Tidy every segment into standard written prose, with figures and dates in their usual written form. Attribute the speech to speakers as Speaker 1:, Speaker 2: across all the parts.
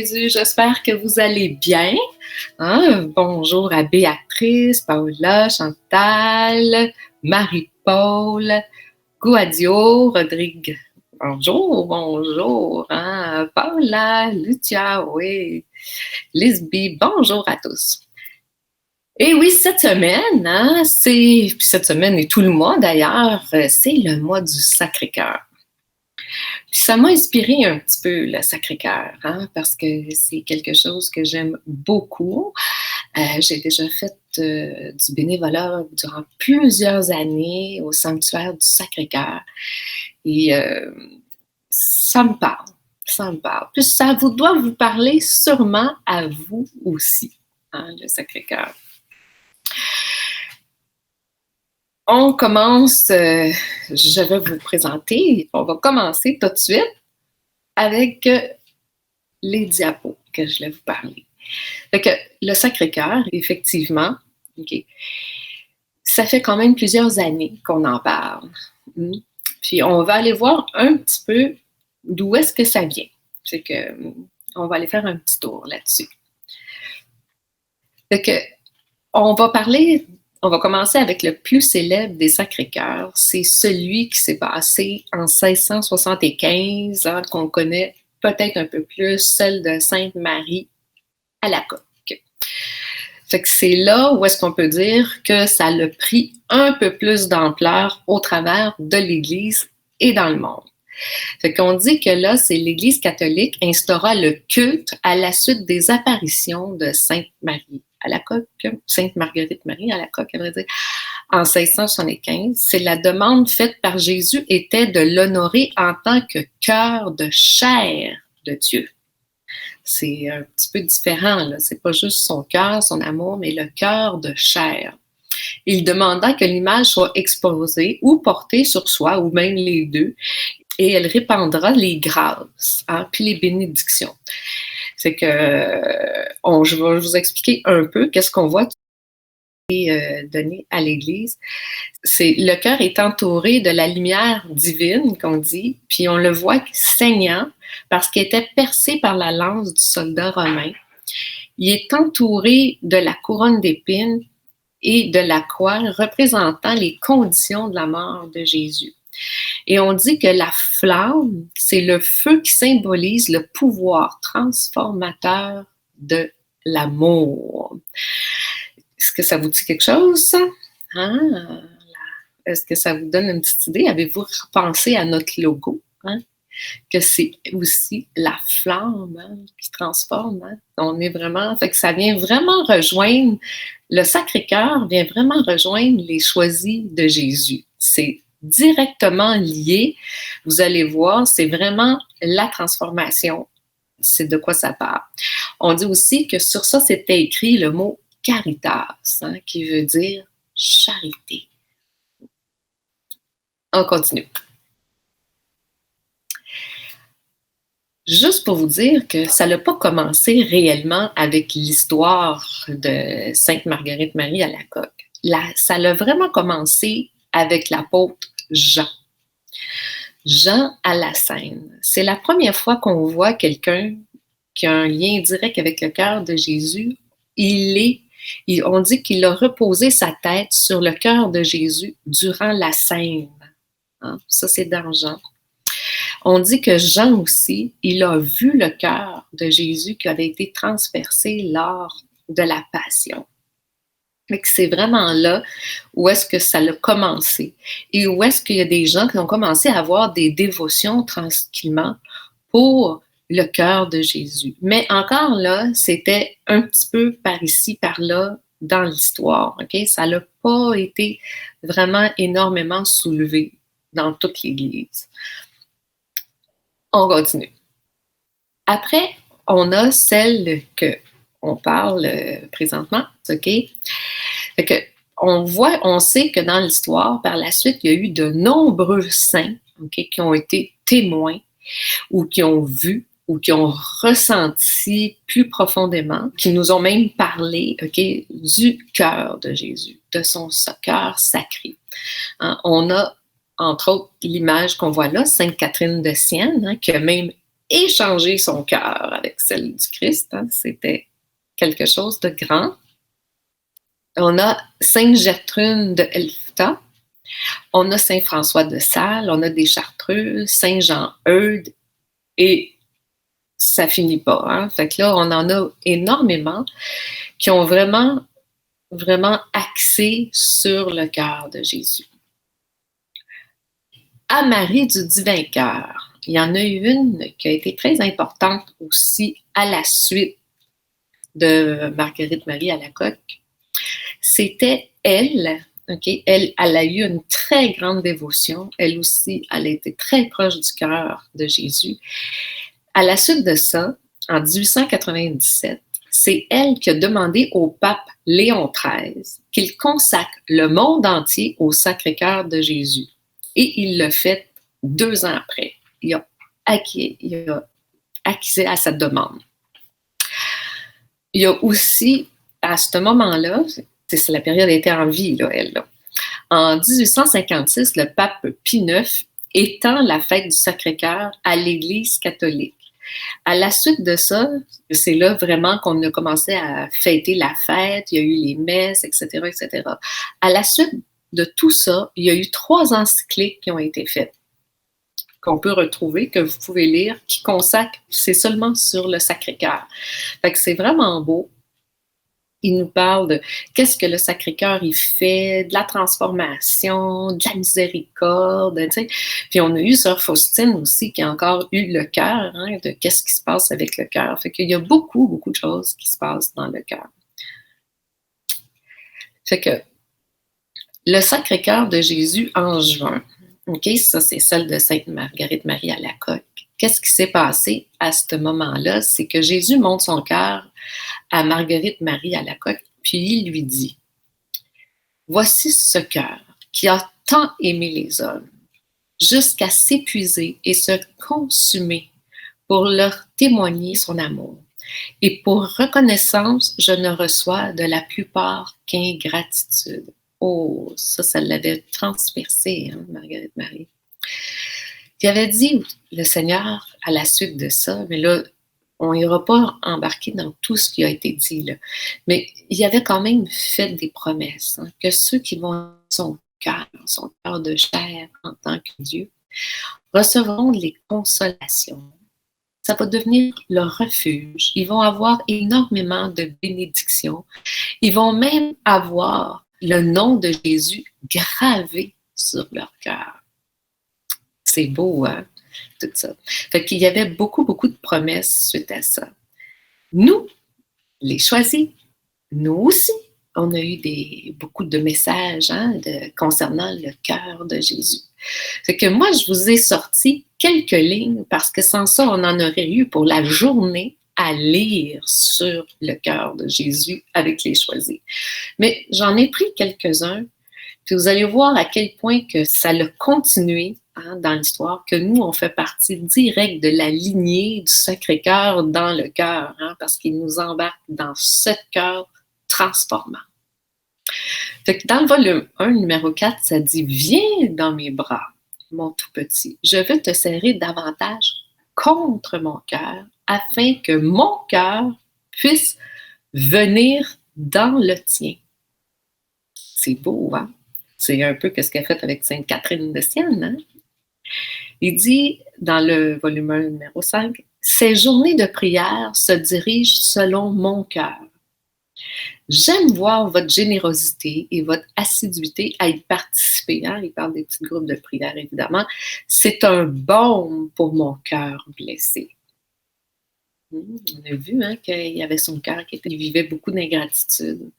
Speaker 1: Jésus, j'espère que vous allez bien. Bonjour à Béatrice, Paola, Chantal, Marie-Paul, Gouadio, Rodrigue. Bonjour. Paola, Lucia, oui. Lisby, bonjour à tous. Et oui, cette semaine, cette semaine et tout le mois d'ailleurs, c'est le mois du Sacré-Cœur. Puis ça m'a inspiré un petit peu, le Sacré-Cœur, parce que c'est quelque chose que j'aime beaucoup. J'ai déjà fait du bénévolat durant plusieurs années au sanctuaire du Sacré-Cœur. Et ça me parle. Puis ça doit vous parler sûrement à vous aussi, le Sacré-Cœur. On commence, je vais vous présenter, on va commencer tout de suite avec les diapos que je vais vous parler. Donc, le Sacré-Cœur, effectivement, ça fait quand même plusieurs années qu'on en parle. Puis on va aller voir un petit peu d'où est-ce que ça vient. C'est que on va aller faire un petit tour là-dessus. Donc, on va commencer avec le plus célèbre des Sacré-Cœurs. C'est celui qui s'est passé en 1675, qu'on connaît peut-être un peu plus, celle de Sainte-Marie à la Coque. Fait que c'est là où est-ce qu'on peut dire que ça a pris un peu plus d'ampleur au travers de l'Église et dans le monde. Fait qu'on dit que là, c'est l'Église catholique instaura le culte à la suite des apparitions de Sainte-Marie à la Coque, Sainte Marguerite-Marie à la Coque, à vrai dire, en 1675. C'est la demande faite par Jésus était de l'honorer en tant que cœur de chair de Dieu. C'est un petit peu différent, là. C'est pas juste son cœur, son amour, mais le cœur de chair. Il demanda que l'image soit exposée ou portée sur soi, ou même les deux, et elle répandra les grâces, puis les bénédictions. C'est que, je vais vous expliquer un peu qu'est-ce qu'on voit qui est donné à l'Église. Le cœur est entouré de la lumière divine, qu'on dit, puis on le voit saignant parce qu'il était percé par la lance du soldat romain. Il est entouré de la couronne d'épines et de la croix représentant les conditions de la mort de Jésus. Et on dit que la flamme, c'est le feu qui symbolise le pouvoir transformateur de l'amour. Est-ce que ça vous dit quelque chose, ça? Est-ce que ça vous donne une petite idée? Avez-vous repensé à notre logo? Que c'est aussi la flamme qui transforme. On est vraiment... Fait que ça vient vraiment rejoindre... Le Sacré-Cœur vient vraiment rejoindre les choisis de Jésus. C'est directement lié. Vous allez voir, c'est vraiment la transformation. C'est de quoi ça parle. On dit aussi que sur ça, c'était écrit le mot « caritas », qui veut dire « charité ». On continue. Juste pour vous dire que ça n'a pas commencé réellement avec l'histoire de Sainte Marguerite-Marie à la Coque. Ça a vraiment commencé avec l'apôtre Jean. Jean à la Seine. C'est la première fois qu'on voit quelqu'un qui a un lien direct avec le cœur de Jésus. On dit qu'il a reposé sa tête sur le cœur de Jésus durant la Seine. Ça, c'est dans Jean. On dit que Jean aussi, il a vu le cœur de Jésus qui avait été transpercé lors de la Passion. Mais que c'est vraiment là où est-ce que ça a commencé et où est-ce qu'il y a des gens qui ont commencé à avoir des dévotions tranquillement pour le cœur de Jésus. Mais encore là, c'était un petit peu par ici, par là, dans l'histoire. Ça n'a pas été vraiment énormément soulevé dans toute l'Église. On continue. Après, on a celle qu'on parle présentement, OK? Fait que on sait que dans l'histoire, par la suite, il y a eu de nombreux saints, qui ont été témoins ou qui ont vu ou qui ont ressenti plus profondément, qui nous ont même parlé, du cœur de Jésus, de son cœur sacré. On a entre autres, l'image qu'on voit là, Sainte Catherine de Sienne, qui a même échanger son cœur avec celle du Christ. Hein. C'était quelque chose de grand. On a Sainte Gertrude de Elfta, on a Saint François de Sales, on a des Chartreux, Saint Jean Eudes, et ça finit pas. Hein? Fait que là, on en a énormément qui ont vraiment, vraiment axé sur le cœur de Jésus. À Marie du Divin Cœur, il y en a eu une qui a été très importante aussi à la suite de Marguerite Marie Alacoque. C'était elle, okay? Elle a eu une très grande dévotion. Elle aussi, elle a été très proche du cœur de Jésus. À la suite de ça, en 1897, c'est elle qui a demandé au pape Léon XIII qu'il consacre le monde entier au Sacré-Cœur de Jésus. Et il l'a fait 2 ans après. Il a acquis à cette demande. Il y a aussi, à ce moment-là, c'est la période elle était en vie, là, elle. Là. En 1856, le pape Pie IX étend la fête du Sacré-Cœur à l'Église catholique. À la suite de ça, c'est là vraiment qu'on a commencé à fêter la fête, il y a eu les messes, etc., etc. À la suite de tout ça, il y a eu 3 encycliques qui ont été faites, qu'on peut retrouver, que vous pouvez lire, qui consacrent, c'est seulement sur le Sacré-Cœur. Fait que c'est vraiment beau. Il nous parle de qu'est-ce que le Sacré-Cœur il fait, de la transformation, de la miséricorde, tu sais. Puis on a eu Sœur Faustine aussi qui a encore eu le cœur, hein, de qu'est-ce qui se passe avec le cœur. Fait qu'il y a beaucoup, beaucoup de choses qui se passent dans le cœur. Fait que le Sacré-Cœur de Jésus en juin, OK, ça c'est celle de Sainte Marguerite Marie Alacoque. Qu'est-ce qui s'est passé à ce moment-là? C'est que Jésus montre son cœur à Marguerite Marie Alacoque, puis il lui dit « Voici ce cœur qui a tant aimé les hommes, jusqu'à s'épuiser et se consumer pour leur témoigner son amour. Et pour reconnaissance, je ne reçois de la plupart qu'ingratitude. » Oh, ça l'avait transpercé, hein, Marguerite Marie. Il avait dit, le Seigneur, à la suite de ça, mais là, on n'ira pas embarquer dans tout ce qui a été dit, là. Mais il avait quand même fait des promesses, hein, que ceux qui vont son cœur de chair en tant que Dieu, recevront les consolations. Ça va devenir leur refuge. Ils vont avoir énormément de bénédictions. Ils vont même avoir le nom de Jésus gravé sur leur cœur. C'est beau, hein? Tout ça. Fait qu'il y avait beaucoup, beaucoup de promesses suite à ça. Nous, les choisis, nous aussi, on a eu beaucoup de messages hein, concernant le cœur de Jésus. Fait que moi, je vous ai sorti quelques lignes parce que sans ça, on en aurait eu pour la journée à lire sur le cœur de Jésus avec les choisis. Mais j'en ai pris quelques-uns, puis vous allez voir à quel point que ça a continué hein, dans l'histoire, que nous, on fait partie directe de la lignée du Sacré-Cœur dans le cœur, hein, parce qu'il nous embarque dans ce cœur transformant. Fait que dans le volume 1, numéro 4, ça dit « Viens dans mes bras, mon tout petit. Je veux te serrer davantage contre mon cœur, afin que mon cœur puisse venir dans le tien. » C'est beau, hein? C'est un peu ce qu'elle a fait avec Sainte Catherine de Sienne, hein? Il dit, dans le volume 1, numéro 5, « Ces journées de prière se dirigent selon mon cœur. J'aime voir votre générosité et votre assiduité à y participer. » Hein? Il parle des petits groupes de prière, évidemment. « C'est un baume pour mon cœur blessé. » On a vu hein, qu'il y avait son cœur il vivait beaucoup d'ingratitude.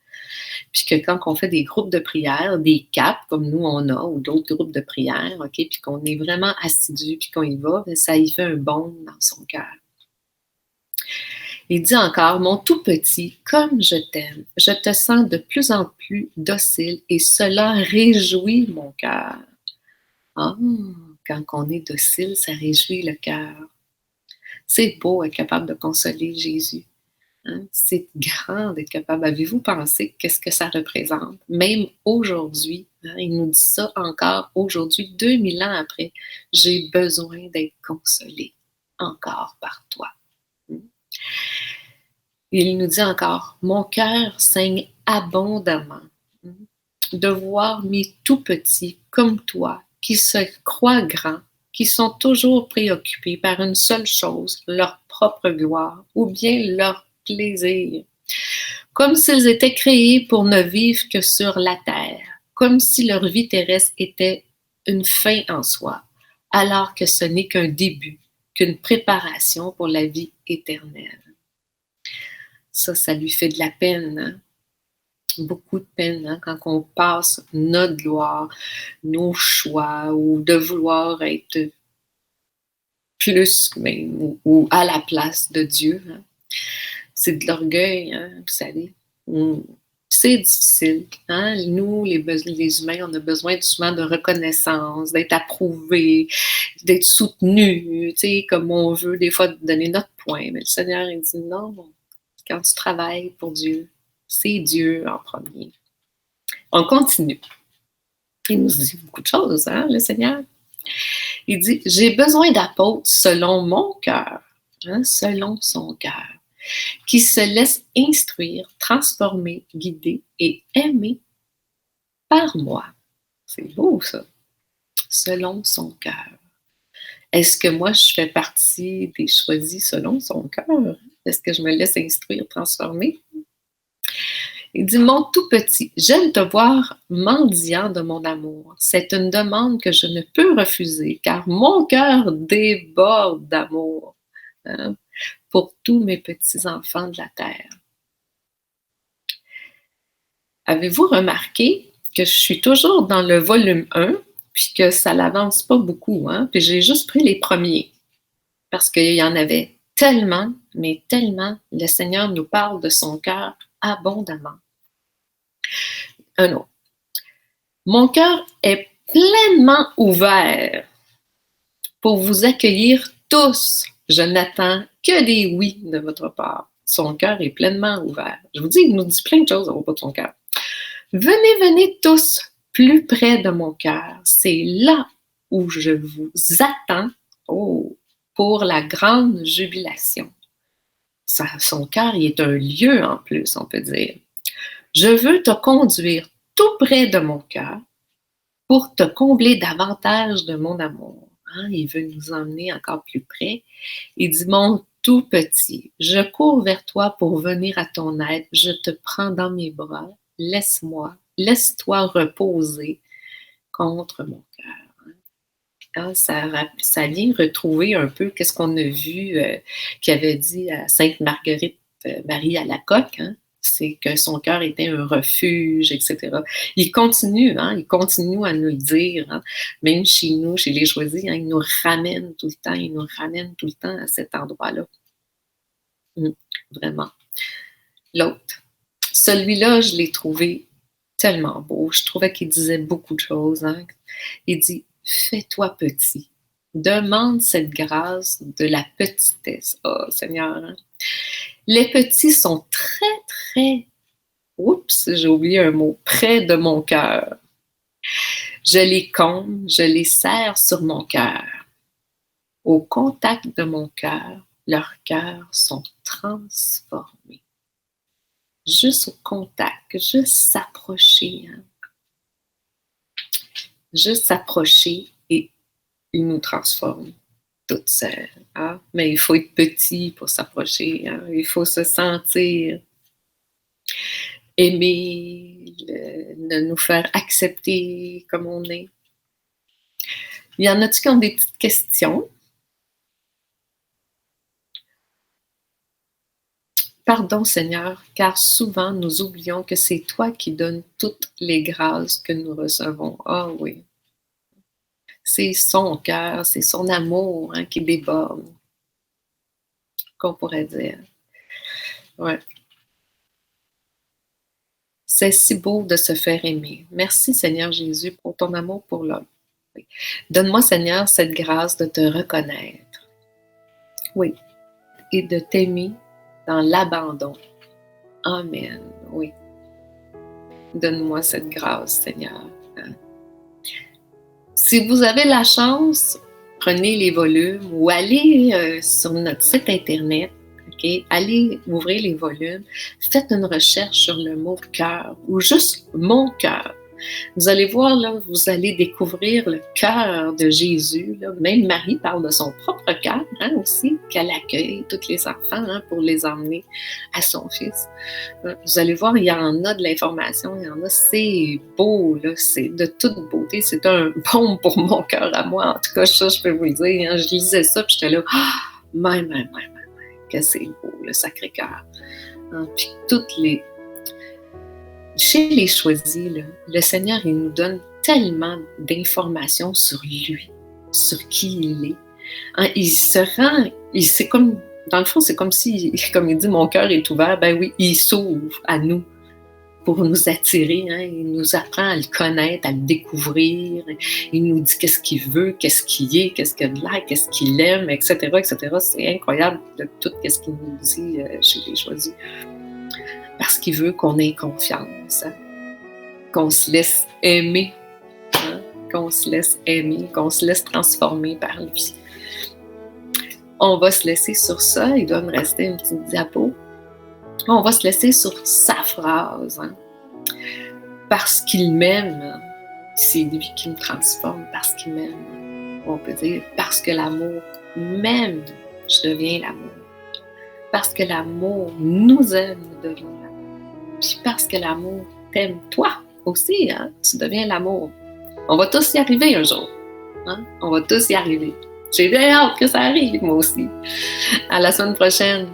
Speaker 1: Puis que quand on fait des groupes de prière, des CAP, comme nous on a, ou d'autres groupes de prière, OK, puis qu'on est vraiment assidu, puis qu'on y va, ça y fait un baume dans son cœur. Il dit encore, « Mon tout petit, comme je t'aime, je te sens de plus en plus docile et cela réjouit mon cœur. » Ah, quand on est docile, ça réjouit le cœur. C'est beau être capable de consoler Jésus. Hein? C'est grand d'être capable. Avez-vous pensé qu'est-ce que ça représente? Même aujourd'hui, hein, il nous dit ça encore aujourd'hui, 2000 ans après, j'ai besoin d'être consolé. encore par toi. Il nous dit encore, mon cœur saigne abondamment de voir mes tout petits comme toi, qui se croient grands, qui sont toujours préoccupés par une seule chose, leur propre gloire, ou bien leur plaisir, comme s'ils étaient créés pour ne vivre que sur la terre, comme si leur vie terrestre était une fin en soi, alors que ce n'est qu'un début, qu'une préparation pour la vie éternelle. Ça lui fait de la peine, hein? Beaucoup de peine, hein, quand on passe notre gloire, nos choix, ou de vouloir être plus même, ou à la place de Dieu. Hein. C'est de l'orgueil, hein, vous savez. C'est difficile. Hein? Nous, les humains, on a besoin souvent de reconnaissance, d'être approuvés, d'être soutenus, comme on veut des fois donner notre point. Mais le Seigneur, il dit non, quand tu travailles pour Dieu, c'est Dieu en premier. On continue. Il nous dit beaucoup de choses, hein, le Seigneur. Il dit, j'ai besoin d'apôtres selon mon cœur, hein, selon son cœur, qui se laissent instruire, transformer, guider et aimer par moi. C'est beau, ça. Selon son cœur. Est-ce que moi, je fais partie des choisis selon son cœur? Est-ce que je me laisse instruire, transformer? Il dit, mon tout petit, j'aime te voir mendiant de mon amour. C'est une demande que je ne peux refuser, car mon cœur déborde d'amour, hein, pour tous mes petits-enfants de la terre. Avez-vous remarqué que je suis toujours dans le volume 1, puis que ça n'avance pas beaucoup, hein? Puis j'ai juste pris les premiers, parce qu'il y en avait tellement, mais tellement, le Seigneur nous parle de son cœur abondamment. Un autre. Mon cœur est pleinement ouvert pour vous accueillir tous. Je n'attends que des oui de votre part. Son cœur est pleinement ouvert. Je vous dis, il nous dit plein de choses à propos de son cœur. Venez, venez tous plus près de mon cœur. C'est là où je vous attends pour la grande jubilation. Son cœur, il est un lieu en plus, on peut dire. Je veux te conduire tout près de mon cœur pour te combler davantage de mon amour. Hein? Il veut nous emmener encore plus près. Il dit, mon tout petit, je cours vers toi pour venir à ton aide. Je te prends dans mes bras. Laisse-toi reposer contre mon cœur. Hein? Ça vient retrouver un peu qu'est-ce qu'on a vu qu'il avait dit à Sainte Marguerite Marie Alacoque, hein? C'est que son cœur était un refuge, etc. Il continue à nous le dire, hein? Même chez nous, chez les Choisis, hein, il nous ramène tout le temps à cet endroit-là. Vraiment. L'autre, celui-là, je l'ai trouvé tellement beau. Je trouvais qu'il disait beaucoup de choses. Hein? Il dit, fais-toi petit. Demande cette grâce de la petitesse. Oh, Seigneur, hein? Les petits sont très, très, j'ai oublié un mot, près de mon cœur. Je les comble, je les serre sur mon cœur. Au contact de mon cœur, leurs cœurs sont transformés. Juste au contact, juste s'approcher. Hein? Juste s'approcher et ils nous transforment. Toute seule. Hein? Mais il faut être petit pour s'approcher. Hein? Il faut se sentir aimer, nous faire accepter comme on est. Il y en a-tu qui ont des petites questions? Pardon, Seigneur, car souvent nous oublions que c'est toi qui donnes toutes les grâces que nous recevons. Ah oui. C'est son cœur, c'est son amour, hein, qui déborde, qu'on pourrait dire. Ouais. C'est si beau de se faire aimer. Merci, Seigneur Jésus, pour ton amour pour l'homme. Oui. Donne-moi, Seigneur, cette grâce de te reconnaître. Oui. Et de t'aimer dans l'abandon. Amen. Oui. Donne-moi cette grâce, Seigneur. Si vous avez la chance, prenez les volumes ou allez sur notre site Internet, okay? Allez ouvrir les volumes, faites une recherche sur le mot cœur ou juste mon cœur. Vous allez voir, là, vous allez découvrir le cœur de Jésus. Là. Même Marie parle de son propre cœur aussi, qu'elle accueille tous les enfants pour les emmener à son fils. Vous allez voir, il y en a de l'information, il y en a, c'est beau, là, c'est de toute beauté. C'est un baume pour mon cœur à moi. En tout cas, ça, je peux vous le dire. Hein. Je lisais ça, puis j'étais là, même, que c'est beau, le Sacré-Cœur. Puis toutes les... Chez les choisis, là, le Seigneur, il nous donne tellement d'informations sur lui, sur qui il est. Il se rend, c'est comme, dans le fond, c'est comme si, comme il dit, mon cœur est ouvert, ben oui, il s'ouvre à nous pour nous attirer. Il nous apprend à le connaître, à le découvrir. Il nous dit qu'est-ce qu'il veut, qu'est-ce qu'il est, qu'est-ce qu'il a de l'air, qu'est-ce qu'il aime, etc., etc. C'est incroyable de tout ce qu'il nous dit chez les choisis. Parce qu'il veut qu'on ait confiance, qu'on se laisse aimer, qu'on se laisse aimer, qu'on se laisse transformer par lui. On va se laisser sur ça, il doit me rester une petite diapo. On va se laisser sur sa phrase. Parce qu'il m'aime, c'est lui qui me transforme, parce qu'il m'aime. On peut dire, parce que l'amour m'aime, je deviens l'amour. Parce que l'amour nous aime, nous devenons l'amour. Puis parce que l'amour t'aime toi aussi, tu deviens l'amour. On va tous y arriver un jour. On va tous y arriver. J'ai bien hâte que ça arrive, moi aussi. À la semaine prochaine.